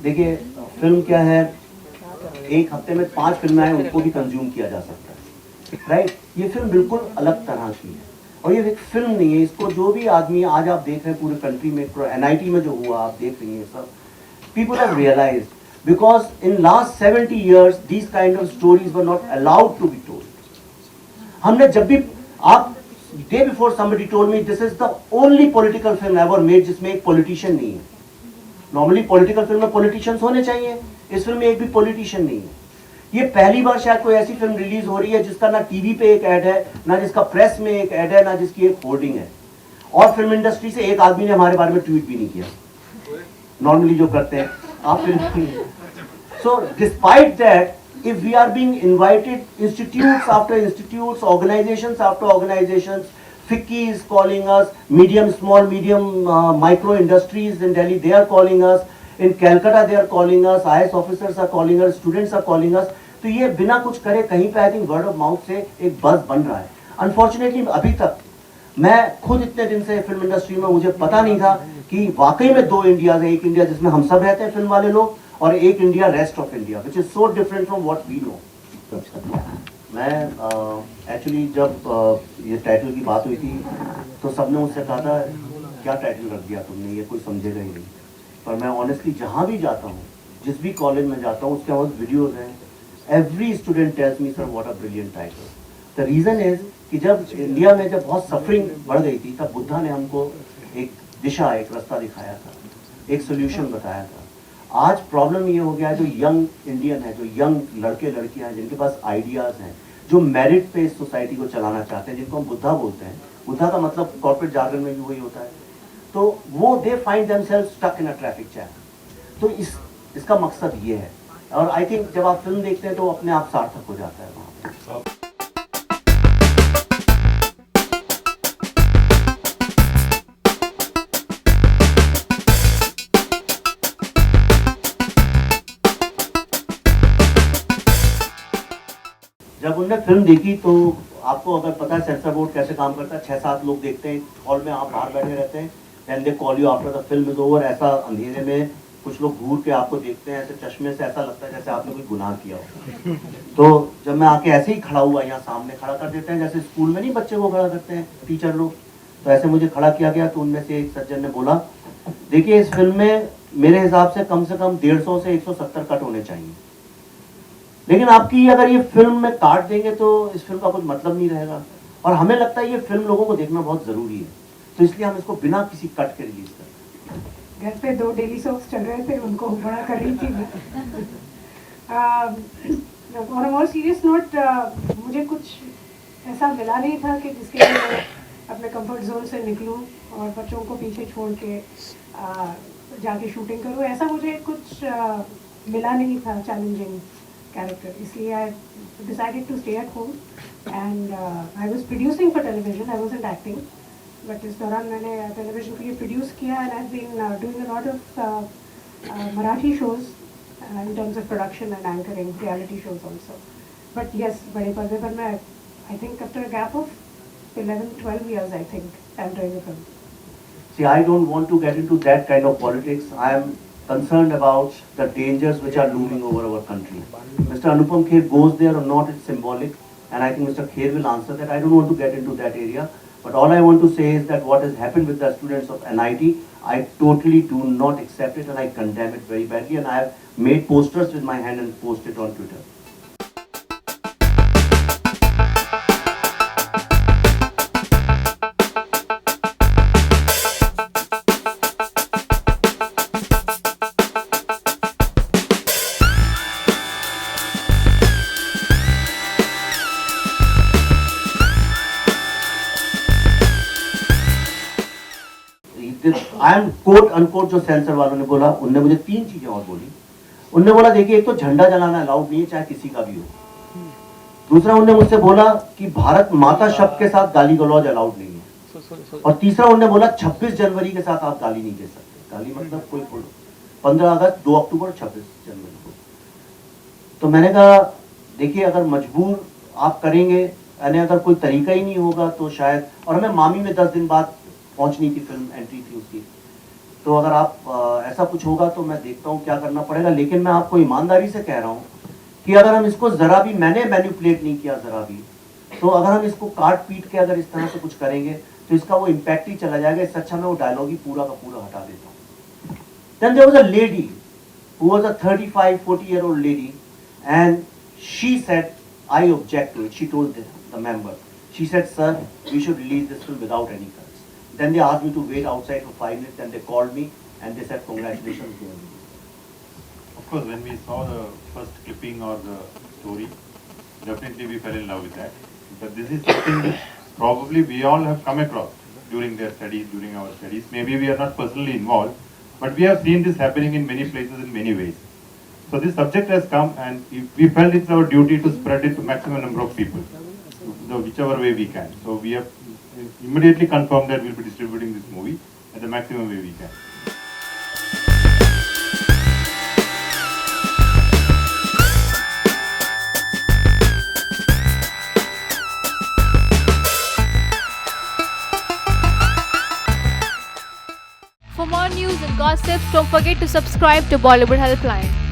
देखिए फिल्म क्या है, एक हफ्ते में 5 फिल्में आए उनको भी कंज्यूम किया जा सकता है, राइट। ये फिल्म बिल्कुल अलग तरह की है और ये एक फिल्म नहीं है। इसको जो भी आदमी आज आप देख रहे हैं पूरे कंट्री में, NIT में जो हुआ आप देख रही हैं सब, people have realized because in last 70 years these kind of stories were not allowed to be told. हमने जब भी आप day before somebody told me this is the only political film ever made जिसमें एक politician नहीं है। Normally political film में politicians होने चाहिए, इस फिल्म में एक भी पॉलिटिशियन नहीं है। ये पहली बार शायद कोई ऐसी फिल्म रिलीज हो रही है जिसका ना टीवी पे एक ऐड है, ना जिसका प्रेस में एक ऐड है, ना जिसकी एक होर्डिंग है। और फिल्म इंडस्ट्री से एक आदमी ने हमारे बारे में ट्वीट भी नहीं किया, नॉर्मली जो करते हैं आप film. So despite that if we are being invited, institutes after institutes, organizations after organizations, FICCI is calling us, medium, small, medium, micro industries in Delhi, they are calling us, in Calcutta they are calling us, IAS officers are calling us, students are calling us. तो ये बिना कुछ करे कहीं पे I think word of mouth से एक buzz बन रहा है। अनफॉर्चुनेटली अभी तक मैं खुद इतने दिन से फिल्म इंडस्ट्री में, मुझे पता नहीं था कि वाकई में 2 इंडिया है, एक इंडिया जिसमें हम सब रहते हैं फिल्म वाले लोग, और एक India rest of India which is so different from what we know. मैं एक्चुअली जब ये टाइटल की बात हुई थी तो सबने मुझसे कहा था क्या टाइटल रख दिया तुमने, ये कोई समझेगा ही नहीं। पर मैं ऑनेस्टली जहाँ भी जाता हूँ, जिस भी कॉलेज में जाता हूँ, उसके बहुत वीडियोज़ हैं, every student tells me sir what a brilliant title. The reason is कि जब इंडिया में जब बहुत सफरिंग बढ़ गई थी तब बुद्धा ने हमको एक दिशा, एक रास्ता दिखाया था, एक सोल्यूशन बताया था। आज प्रॉब्लम ये हो गया है, जो यंग इंडियन है, जो यंग लड़के लड़कियां हैं जिनके पास आइडियाज़ हैं, जो मेरिट पे इस सोसाइटी को चलाना चाहते हैं, जिनको हम बुद्धा बोलते हैं, बुद्धा का मतलब कॉर्पोरेट जार्गन में भी वही होता है, तो वो they find themselves stuck in a traffic jam. तो इसका मकसद ये है, और आई थिंक जब आप फिल्म देखते हैं तो अपने आप सार्थक हो जाता है वहाँ पे। जब उनने फिल्म देखी तो आपको अगर पता है सेंसर बोर्ड कैसे काम करता है, 6-7 लोग देखते हैं हॉल में, आप बाहर बैठे रहते हैं, then they call you after the film is over. ऐसा अंधेरे में कुछ लोग घूर के आपको देखते हैं, ऐसे चश्मे से, ऐसा लगता है जैसे आपने कोई गुनाह किया हो। तो जब मैं आके ऐसे ही खड़ा हुआ, यहाँ सामने खड़ा कर देते हैं, जैसे स्कूल में नहीं बच्चे को खड़ा करते हैं टीचर लोग, तो ऐसे मुझे खड़ा किया गया। तो उनमें से एक सज्जन ने बोला, देखिए इस फिल्म में मेरे हिसाब से कम 150 से 170 कट होने चाहिए, लेकिन आपकी अगर ये फिल्म में काट देंगे तो इस फिल्म का कुछ मतलब नहीं रहेगा, और हमें लगता है ये फिल्म लोगों को देखना बहुत जरूरी है, तो इसलिए हम इसको बिना किसी कट के रिलीज करते हैं। घर पे 2 डेली सोप्स चल रहे थे, उनको बड़ा कर रही थी मैं। On a more serious note, मुझे कुछ ऐसा मिला नहीं था कि जिसके लिए मैं अपने कंफर्ट जोन से निकलूं और बच्चों को पीछे छोड़ के जाके शूटिंग करूं। ऐसा मुझे कुछ मिला नहीं था चैलेंजिंग character, इसलिए I decided to stay at home and I was producing for television, I wasn't acting, but इस दौरान मैंने television के लिए produce किया and I've been doing a lot of Marathi shows in terms of production and anchoring reality shows also. But yes, बड़े पर्दे पर मैं I think after a gap of 11-12 years I think I'm doing a film. See, I don't want to get into that kind of politics. I am concerned about the dangers which are looming over our country. Mr. Anupam Kher goes there or not, it's symbolic, and I think Mr. Kher will answer that. I don't want to get into that area, but all I want to say is that what has happened with the students of NIT, I totally do not accept it and I condemn it very badly, and I have made posters with my hand and posted on Twitter. I am quote unquote, जो sensor वालों ने बोला, उनने मुझे 3 चीजें और बोली। उनने बोला देखिए, एक तो झंडा जलाना अलाउड नहीं है, चाहे किसी का भी हो। दूसरा उनने मुझसे बोला कि भारत माता शब्द के साथ गाली गलौज अलाउड नहीं है। और तीसरा उनने बोला 26 जनवरी के साथ आप गाली नहीं दे सकते। गाली मतलब कोई बोलो 15 अगस्त, 2 अक्टूबर, 26 जनवरी को। तो मैंने कहा देखिए, अगर मजबूर आप करेंगे, यानी अगर कोई तरीका ही नहीं होगा तो शायद, और हमें मामी में 10 दिन बाद पहुंचनी थी, फिल्म एंट्री थी उसकी, तो अगर आप ऐसा कुछ होगा तो मैं देखता हूँ क्या करना पड़ेगा, लेकिन मैं आपको ईमानदारी से कह रहा हूँ कि अगर हम इसको ज़रा भी, मैंने मैनिपुलेट नहीं किया ज़रा भी, तो अगर हम इसको काट पीट के अगर इस तरह से कुछ करेंगे तो इसका वो इम्पैक्ट ही चला जाएगा। इससे अच्छा मैं वो डायलॉग ही पूरा का पूरा हटा देता हूँ। Then there was a lady who was a 35-40-year-old lady, and she said, I object to it. She told the member, she said, sir, we should release this film without any cuts. Then they asked me to wait outside for 5 minutes, then they called me and they said, congratulations. Of course, when we saw the first clipping or the story, definitely we fell in love with that. But this is something which probably we all have come across during their studies, during our studies. Maybe we are not personally involved, but we have seen this happening in many places in many ways. So this subject has come, and we felt it's our duty to spread it to maximum number of people, whichever way we can. So we have immediately confirmed that we'll be distributing this movie at the maximum way we can. For more news and gossips, don't forget to subscribe to Bollywood Helpline.